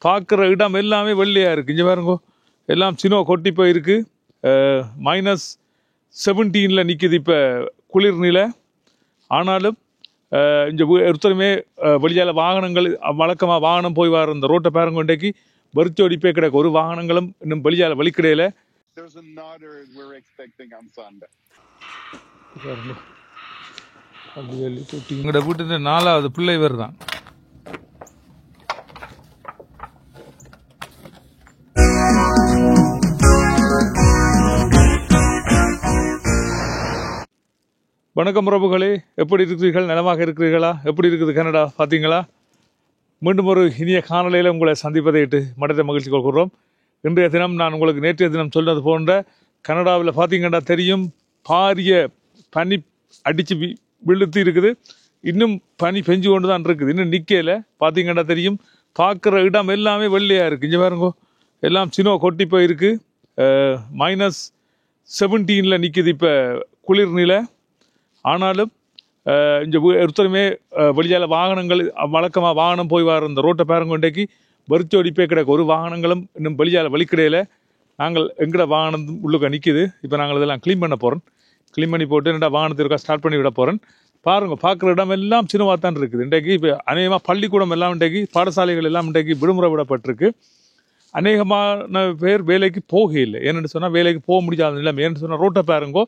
பார்க்குற இடம் எல்லாமே வெள்ளையாக இருக்குது. இங்கே பாருங்கோ, எல்லாம் சினோ கொட்டி போயிருக்கு. -17 நிற்கிது இப்போ குளிர்நில. ஆனாலும் இங்கே ஒருத்தருமே வெளியால் வாகனங்கள் வழக்கமாக வாகனம் போய் வர இந்த ரோட்டை பாருங்க, இன்றைக்கு வெறிச்சோடிப்பே கிடக்கு. ஒரு வாகனங்களும் இன்னும் வெளியால் வலிக்கிடையில. எங்களோட வீட்டு 4வது பிள்ளை இவர் தான். வணக்கம் உறவுகளே, எப்படி இருக்கிறீர்கள்? நலமாக இருக்கிறீர்களா? எப்படி இருக்குது கனடா? பார்த்தீங்களா? மீண்டும் ஒரு இனிய காணொலியில் உங்களை சந்திப்பதையிட்டு மடத்தை மகிழ்ச்சி கொள்கிறோம். இன்றைய தினம் நான் உங்களுக்கு நேற்றைய தினம் சொன்னது போன்ற கனடாவில் பார்த்தீங்கன்னா தெரியும், பாரிய பனி அடித்து விழுத்து இருக்குது. இன்னும் பனி பெஞ்சு கொண்டு தான் இருக்குது, இன்னும் நிற்கல. பார்த்தீங்கன்னா தெரியும், பார்க்குற இடம் எல்லாமே வெள்ளையாக இருக்குது. இங்கே பாருங்கோ, எல்லாம் சினோ கொட்டி போயிருக்கு. -17 நிற்கிது இப்போ குளிர்நில. ஆனாலும் இங்கே ஒருத்தருமே வெளியால் வாகனங்கள் வழக்கமாக வாகனம் போய் வர இந்த ரோட்டை பாருங்க, இன்றைக்கு வெறிச்சோடிப்பே கிடக்கு. ஒரு வாகனங்களும் இன்னும் வெளியால் வலிக்கிடையில. நாங்கள் எங்கட வாகனம் உள்ளுக்க நிற்கிது. இப்போ நாங்கள் இதெல்லாம் க்ளீன் பண்ண போகிறோம். க்ளீன் பண்ணி போட்டு என்னடா வாகனத்திற்காக ஸ்டார்ட் பண்ணி விட போகிறேன். பாருங்கள், பார்க்குற இடம் எல்லாம் சின்னமாக தான் இருக்குது. இன்றைக்கு இப்போ அநேகமாக பள்ளிக்கூடம் எல்லாம் இன்றைக்கு, பாடசாலைகள் எல்லாம் இன்றைக்கு விடுமுறை விடப்பட்டிருக்கு. அநேகமான பேர் வேலைக்கு போகையில்லை. ஏன்னு சொன்னால் வேலைக்கு போக முடியாத நிலைமை. ஏன்னு சொன்னால் ரோட்டை பாருங்கோ,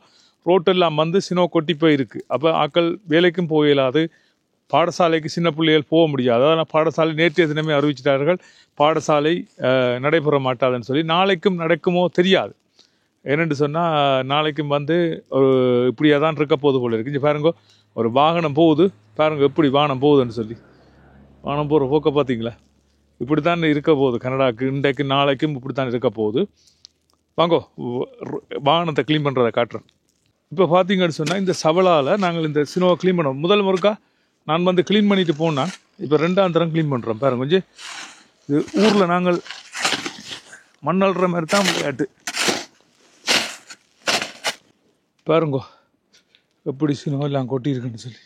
ரோட்டெல்லாம் வந்து சினோ கொட்டி போயிருக்கு. அப்போ ஆக்கள் வேலைக்கும் போக இயலாது, பாடசாலைக்கு சின்ன பிள்ளைகள் போக முடியாது. அதனால் பாடசாலை நேற்றைய தினமே அறிவிச்சிட்டார்கள், பாடசாலை நடைபெற மாட்டாதுன்னு சொல்லி. நாளைக்கும் நடக்குமோ தெரியாது. ஏனென்று சொன்னால் நாளைக்கும் வந்து ஒரு இப்படியாக தான் இருக்க போது போல இருக்குது. இங்கே பாருங்க, ஒரு வாகனம் போகுது பாருங்க, எப்படி வாகனம் போகுதுன்னு சொல்லி. வாகனம் போகிற போக்க பார்த்தீங்களா? இப்படி தான் இருக்க போகுது கனடாவுக்கு. இன்றைக்கு நாளைக்கும் இப்படி தான் இருக்க போகுது. வாங்கோ, வாகனத்தை க்ளீன் பண்ணுறதை காட்டுறேன். இப்போ பார்த்தீங்கன்னு சொன்னால் இந்த சவலால் நாங்கள் இந்த சினோவை க்ளீன் பண்ணோம். முதல் முறைக்கா நான் வந்து க்ளீன் பண்ணிட்டு போனால், இப்போ 2ஆம் தரம் க்ளீன் பண்ணுறோம். பாருங்க, கொஞ்சம் இது ஊரில் நாங்கள் மண்ணல்ற மாதிரி தான் விளையாட்டு. பாருங்கோ எப்படி சினோ எல்லாம் கொட்டியிருக்குன்னு சொல்லி.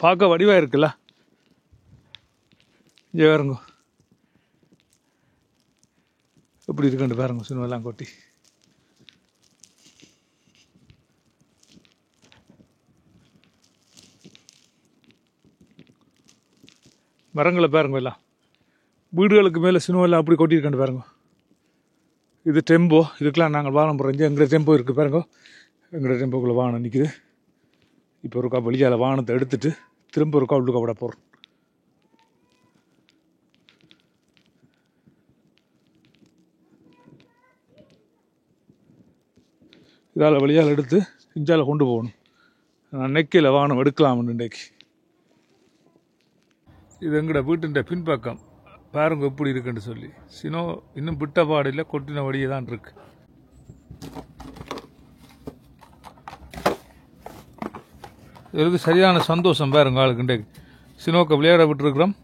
பார்க்க வடிவாக இருக்குல்ல? இங்கே பாருங்கோ எப்படி இருக்குன்னு பாருங்க, சினோ எல்லாம் கொட்டி. மரங்களை பாருங்க, எல்லாம் வீடுகளுக்கு மேலே சினோவெல்லாம் அப்படி கொட்டியிருக்காண்டு பாருங்க. இது டெம்போ, இதுக்கெலாம் நாங்கள் வாகனம் போகிறோம். எங்களோட டெம்போ இருக்குது பாருங்க, எங்களோட டெம்போக்குள்ளே வாகனம் நிற்கிது. இப்போ ஒருக்கா வெளியால் வாகனத்தை எடுத்துட்டு திரும்ப ஒருக்கா உள்ளுக்கா விட போகிறோம். இதால் வெளியால் எடுத்து இஞ்சால் கொண்டு போகணும். நான் நெக்கையில் வாகனம் எடுக்கலாம்னு இன்றைக்கு. இது எங்கட வீட்டுன்ற பின்பக்கம் பாருங்க எப்படி இருக்குன்னு சொல்லி. சினோ இன்னும் விட்ட பாடில்லை, கொட்டின வழியே தான் இருக்கு. இதுக்கு சரியான சந்தோஷம் பாருங்க ஆளுக்கு. இன்றைக்கு சினோக்க விளையாட விட்டுருக்குறோம்.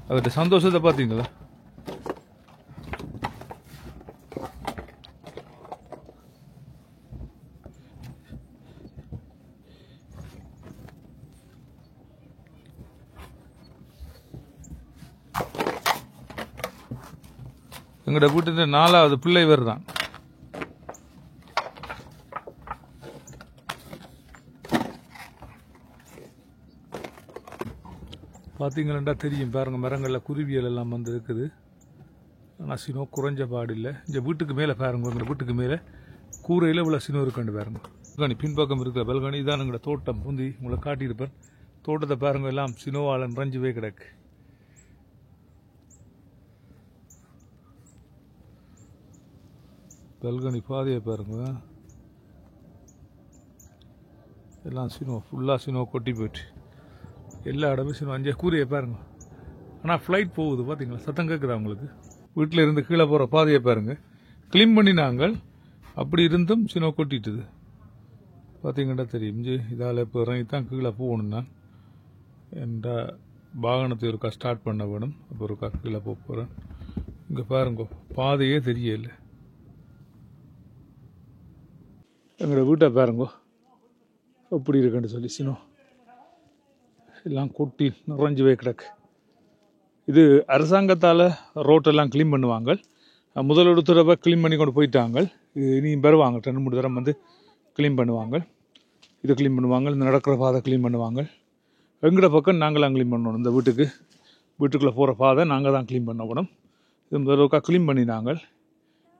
அவர்கிட்ட சந்தோஷத்தை பார்த்தீங்களா? எங்களோட வீட்டு 4வது பிள்ளை இவர் தான். பார்த்தீங்களா தெரியும் பாருங்க, மரங்களில் குருவியல் எல்லாம் வந்து இருக்குது. ஆனால் சினோ குறைஞ்ச பாடு இல்லை. இந்த வீட்டுக்கு மேலே பாருங்க, எங்களோட வீட்டுக்கு மேலே கூரையில் இவ்வளோ சினோ இருக்குன்னு பாருங்க. பல்கனி பின்பக்கம் இருக்கிற பல்கனி தான் எங்களோட தோட்டம். பூந்தி உங்களை காட்டியிருப்பேன். தோட்டத்தை பாருங்க, எல்லாம் சினோவால் நிறைஞ்சுவே கிடக்கு. பல்கனி பாதையை பாருங்க, எல்லாம் சினோ, ஃபுல்லாக சினோ கொட்டி போயிட்டு எல்லா இடமும் சினோ. அஞ்சு கூரையை பாருங்க. ஆனால் ஃப்ளைட் போகுது பார்த்தீங்களா? சத்தம் கேட்குதா உங்களுக்கு? வீட்டில் இருந்து கீழே போகிற பாதையை பாருங்க, க்ளீன் பண்ணி நாங்கள் அப்படி இருந்தும் சினோ கொட்டிட்டுது. பார்த்தீங்கன்னா தெரியும். இஞ்சி இதால் இப்போ இறங்கி தான் கீழே போகணும். நான் என்ற வாகனத்தை ஒருக்கா ஸ்டார்ட் பண்ண வேணும். அப்போ ஒருக்கா கீழே போக போகிறேன். இங்கே பாருங்க, பாதையே தெரியல. எங்களோட வீட்டை பாருங்கோ எப்படி இருக்குன்னு சொல்லி. சினோ எல்லாம் கொட்டி நிறைஞ்சுவே கிடக்கு. இது அரசாங்கத்தால் ரோட்டெல்லாம் க்ளீன் பண்ணுவாங்க. முதலொரு தடவை க்ளீன் பண்ணி கொண்டு போயிட்டாங்க. இனியும் வருவாங்க, 2-3 தடவை வந்து க்ளீன் பண்ணுவாங்க. இது க்ளீன் பண்ணுவாங்க, இந்த நடக்கிற பாதை க்ளீன் பண்ணுவாங்க. எங்கட பக்கம் நாங்களாம் க்ளீன் பண்ணணும். இந்த வீட்டுக்குள்ளே போகிற பாதை நாங்கள் தான் க்ளீன் பண்ணணும். இது முதல்வருக்கா க்ளீன் பண்ணினாங்க.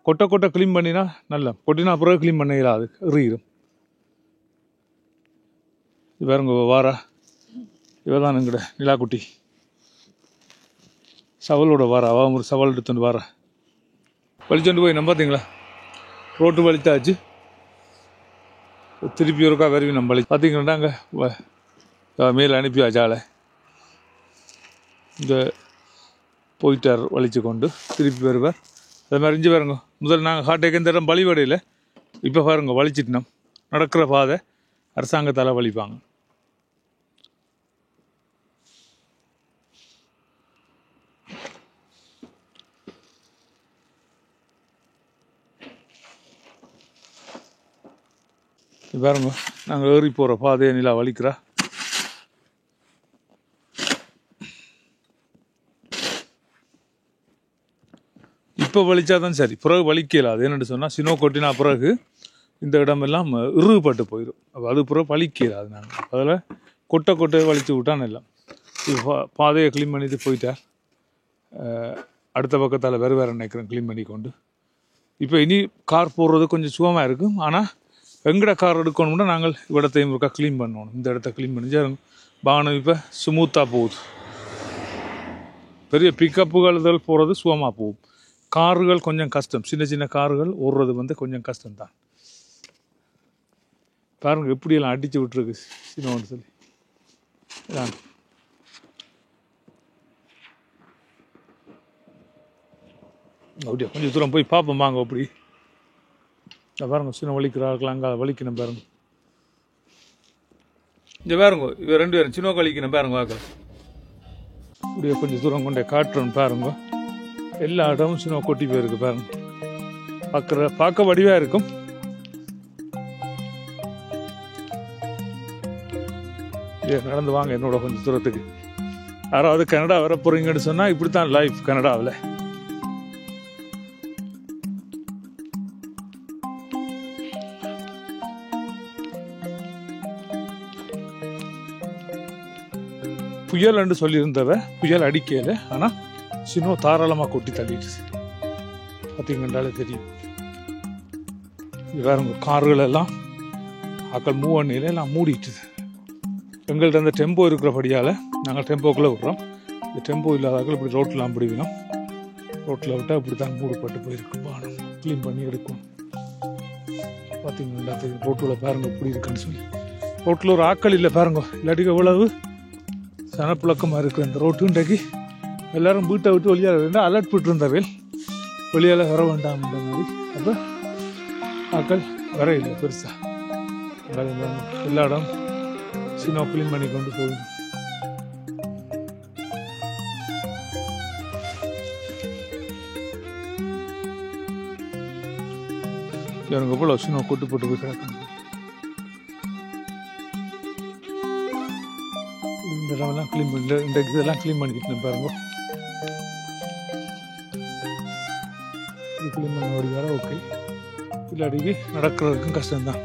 கொட்டை க்ளீன் பண்ணினா நல்லா, கொட்டினா பிறகு க்ளீன் பண்ண இயலாது, எறியும். இது வேறுங்க வாரா, இவ தான் எங்கட நிலாக்குட்டி சவலோட வாரா. அவன் ஒரு சவால் எடுத்துட்டு வாரா. வலிச்சோண்டு போய் நம்ம பார்த்தீங்களா, ரோட்டு வலித்தாச்சு. திருப்பி ஒருக்கா வருவி நம்ம வலி பார்த்தீங்கன்னா அங்கே மேலே அனுப்பி ஆளை இந்த போயிட்டார் வலிச்சு கொண்டு திருப்பி வருவார். அது மாதிரி இஞ்சி பாருங்க, முதல்ல நாங்கள் ஹார்ட்டேக்கு இந்த இடம் வழிபடையில், இப்போ பாருங்க வலிச்சிட்டோம். நடக்கிற பாதை அரசாங்கத்தால் வலிப்பாங்க. பாருங்க நாங்கள் ஏறி போகிற பாதையை நிலா வலிக்கிறா. இப்போ வலிச்சாதான் சரி, பிறகு வலிக்கல. அது என்னென்னு சொன்னால் சினோ கொட்டினா பிறகு இந்த இடமெல்லாம் இறுபட்டு போயிடும். அப்போ அது பிறகு வலிக்கல. அது நாங்கள் அதில் கொட்டையை வலிச்சு விட்டான்னு எல்லாம். இப்போ பாதையை க்ளீன் பண்ணிட்டு போயிட்டார். அடுத்த பக்கத்தால் வேறு நினைக்கிறேன் க்ளீன் பண்ணி கொண்டு. இப்போ இனி கார் போடுறது கொஞ்சம் சுகமாக இருக்கும். ஆனால் எங்கட கார் எடுக்கணும்னா நாங்கள் இடத்தையும் இருக்கா க்ளீன் பண்ணணும். இந்த இடத்த க்ளீன் பண்ணி வாகனம் இப்போ ஸ்மூத்தாக போகுது. பெரிய பிக்கப்புகள் இதில் போகிறது சுகமாக போகும். கார்கள் கொஞ்சம் கஷ்டம், சின்ன கார்கள் ஓடுறது வந்து கொஞ்சம் கஷ்டம்தான். பாருங்க எப்படியெல்லாம் அடித்து விட்டுருக்கு சின்னோன்னு சொல்லி. அப்படியே கொஞ்சம் தூரம் போய் பார்ப்போம் வாங்க. அப்படி பாருங்க சின்ன வலிக்கிறார்கள், அங்கே வலிக்கணும் பாருங்க. இங்கே பாருங்க இவ 2 பேரும் சின்ன வலிக்கணும் பாருங்க. வாக்க இப்படியே கொஞ்சம் தூரம் கொண்டே காட்டுறோன்னு பாருங்க. எல்லா இடமும் சின்ன கொட்டி போயிருக்கு பாருங்க. பார்க்க வடிவாக இருக்கும். நடந்து வாங்க என்னோட கொஞ்சம் தூரத்துக்கு. யாராவது கனடா வர போறீங்கன்னு சொன்னால் இப்படித்தான் லைஃப் கனடாவில். புயல் என்று சொல்லியிருந்தவ புயல் அடிக்கல, ஆனால் சின்ன தாராளமாக கொட்டி தள்ளிடுச்சு. பார்த்தீங்கன்னாலே தெரியும். வேற கார்கள் எல்லாம் ஆக்கள் மூவ் பண்ணியில எல்லாம் மூடிட்டுது. எங்கள்கிட்ட அந்த டெம்போ இருக்கிறபடியால் நாங்கள் டெம்போக்குள்ளே விடுறோம். இந்த டெம்போ இல்லாதாக்கள் இப்படி ரோட்டில் பிடிக்கணும். ரோட்டில் விட்டால் இப்படி தான் மூடப்பட்டு போயிருக்கும். வானம் க்ளீன் பண்ணி எடுக்கும். பார்த்தீங்கன்னா ரோட்டில் பாருங்க இப்படி இருக்குன்னு சொல்லி. ரோட்டில் ஒரு ஆக்கள் இல்லை பாருங்க. இல்லாட்டிக்கு எவ்வளவு சனப்புழக்கமாக இருக்குது இந்த ரோட்டு. இன்றைக்கு எல்லோரும் வீட்டை விட்டு வெளியாக இருந்தால் அலர்ட் போட்டுருந்தவேல் வெளியால் வர வேண்டாம்ன்ற மாதிரி. அப்போ ஆக்கள் வர இல்லை பெருசாக. எல்லா இடம் சின்ன க்ளீன் பண்ணி கொண்டு போகும். எனக்கு போல சின்ன கொட்டு போட்டு போய் கிடக்கணும். இந்த இடமெல்லாம் க்ளீன் பண்ணி இன்றைக்கு இதெல்லாம் க்ளீன் பண்ணிக்கிட்டு பாருங்க. இது க்ளீன் பண்ண வழியால ஓகே. இல்லாட்டிக்கு நடக்கிறதுக்கும் கஷ்டம்தான்.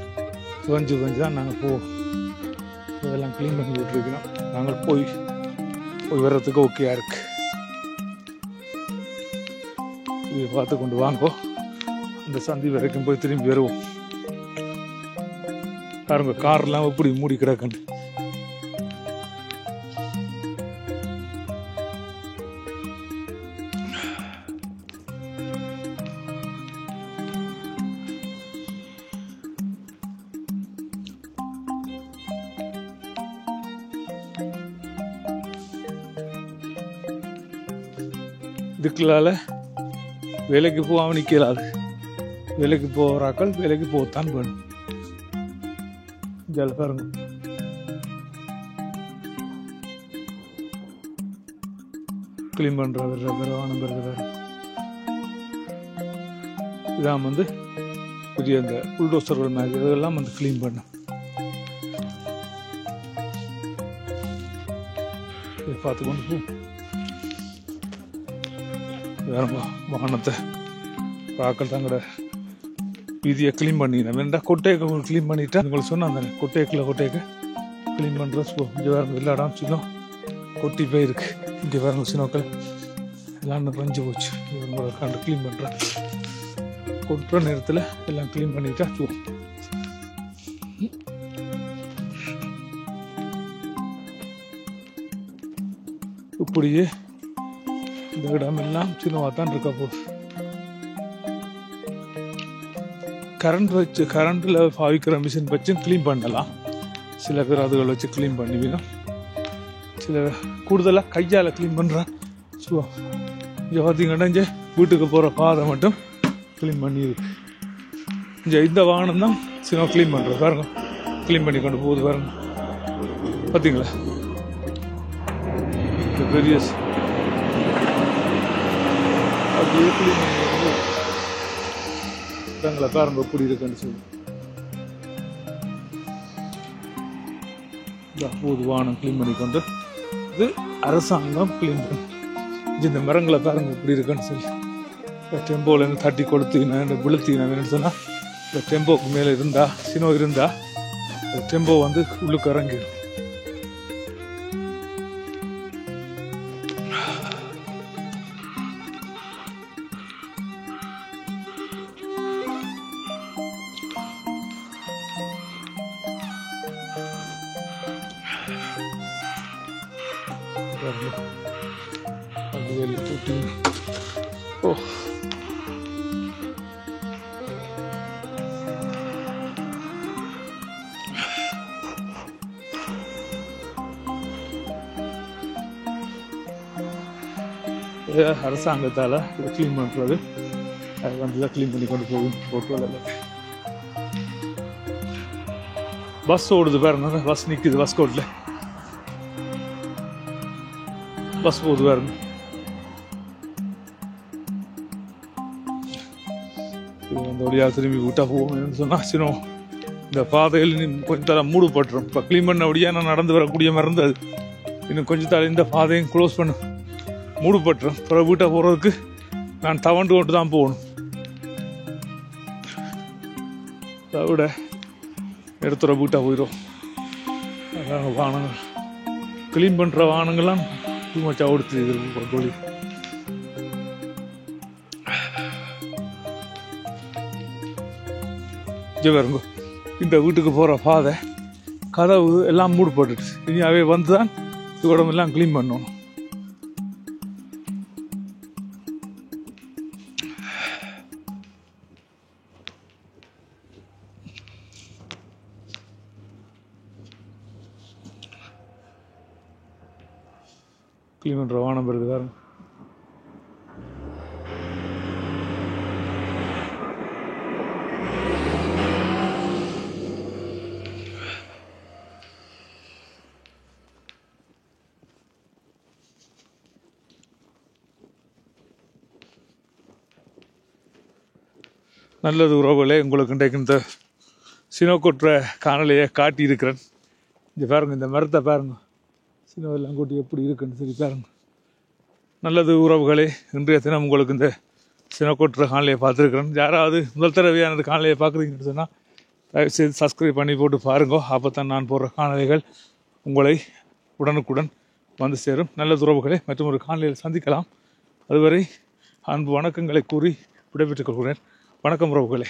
துவஞ்சு தான் நாங்கள் போவோம். இதெல்லாம் க்ளீன் பண்ணி விட்டுருக்கிறோம். நாங்கள் போய் வர்றதுக்கு ஓகேயா இருக்கு. இதை பார்த்து கொண்டு வாங்கோ. இந்த சந்தி வரைக்கும் போய் திரும்பி வருவோம். பாருங்க கார்லாம் எப்படி மூடி கிடக்குன்னு. இதுக்குள்ளால வேலைக்கு போகாம நிற்கலாது. வேலைக்கு போகிறாக்கள் வேலைக்கு போகத்தான் வேணும். ஜல பாருங்க கிளீன் பண்ற வானம் வருது. இதான் வந்து புதிய இந்த புல்டோசர்கள் மாதிரி இதெல்லாம் வந்து கிளீன் பண்ண பார்த்துக்கொண்டு போ. வேறு வாகனத்தை பார்க்கல் தாங்கட வீதியை க்ளீன் பண்ணினேன். வேண்டா கொட்டையை க்ளீன் பண்ணிவிட்டேன். உங்களுக்கு சொன்னேன் அந்த கொட்டையை க்ளீன் பண்ணுற இங்கே வேறு எல்லா இடம் சின்ன கொட்டி போயிருக்கு. இங்கே வேறு சின்னோக்கள் எல்லாம் பஞ்சு போச்சு. கண்டு க்ளீன் பண்ணுறேன். கொட்டுற நேரத்தில் எல்லாம் க்ளீன் பண்ணிட்டா இப்படியே இந்த இடமெல்லாம் சின்னமாக தான் இருக்க போகுது. கரண்டில் பாவிக்கிற மிஷின் வச்சு க்ளீன் பண்ணலாம். சில பேர் அதுகளை வச்சு க்ளீன் பண்ணிவிடும். சில கூடுதலாக கையால் க்ளீன் பண்ணுறேன். இங்கே பார்த்தீங்கன்னா இங்கே வீட்டுக்கு போகிற பாதை மட்டும் க்ளீன் பண்ணியிருக்கு. இங்கே இந்த வாகனம் தான் சின்ன க்ளீன் பண்ணுறது பாருங்க. க்ளீன் பண்ணி கொண்டு போகுது பாருங்க. பார்த்தீங்களா இந்த பெரிய அப்படியே க்ளீன் பண்ணி தங்களை பாருங்க எப்படி இருக்குன்னு சொல்லி போது வாகனம் க்ளீன் பண்ணிக்கொண்டு இது அரசாங்கம் க்ளீன் பண்ணி இந்த மரங்களை பாருங்க எப்படி இருக்குன்னு சொல்லி டெம்போலேருந்து தட்டி கொடுத்தீங்கன்னா விழுத்தீங்கன்னு சொன்னால் இந்த டெம்போக்கு மேலே இருந்தால் சினோ இருந்தால் டெம்போ வந்து உள்ளுக்கு இறங்கிடும். ஓ அரசாங்கத்தால் இதை க்ளீன் பண்ணுறது அது வந்து தான் க்ளீன் பண்ணி கொண்டு போகும். போட்டுவதில்லை பஸ் ஓடுது பாருங்க. பஸ் நிற்குது. பஸ் கோட்டில் பஸ் போகுது பாருங்க. இந்த வழியாக திரும்பி விட்டா போகும் சொன்னால் சின்ன இந்த பாதையில் கொஞ்சம் தலை மூடுபட்டுரும். இப்போ க்ளீன் பண்ண வழியாக நான் நடந்து வரக்கூடிய மாதிரி இருந்தது. இன்னும் கொஞ்சம் தலை இந்த பாதையும் க்ளோஸ் பண்ண மூடுபட்டுரும். பிறகு வீட்டை போகிறதுக்கு நான் தவண்டு கொண்டு தான் போகணும். அதை விட எடுத்துகிற வீட்டை போயிடும். அதான் வாகனங்கள் க்ளீன் பண்ணுற வாகனங்கள்லாம் டூ மச் ஓடுத்து தொழில். வருங்க இந்த வீட்டுக்கு போகிற பாதை கதவு எல்லாம் மூடு போட்டுட்டு இனி அவை வந்து தான் உடம்பெல்லாம் க்ளீன் பண்ணணும். க்ளீன் பண்ணுற வானம் வருது பாருங்க. நல்லது உறவுகளே, உங்களுக்கு இன்றைக்கு இந்த சினோ கொட்டுற காணொலியை காட்டியிருக்கிறேன். இங்கே பாருங்க, இந்த மரத்தை பாருங்க, சினோவெல்லாம் கொட்டி எப்படி இருக்குன்னு சொல்லி பாருங்க. நல்லது உறவுகளே, இன்றைய தினம் உங்களுக்கு இந்த சினோ கொட்டுற காணொலியை பார்த்துருக்குறேன். யாராவது முதல் தடவையானது காணொலியை பார்க்குறீங்கன்னு சொன்னால் தயவுசெய்து சப்ஸ்கிரைப் பண்ணி போட்டு பாருங்க. அப்போ தான் நான் போடுற காணொலிகள் உங்களை உடனுக்குடன் வந்து சேரும். நல்லது உறவுகளே, மற்றும் ஒரு காணொலியில் சந்திக்கலாம். அதுவரை அன்பு வணக்கங்களை கூறி விடைபெற்றுக் கொள்கிறேன். வணக்கம் உறவுகளே.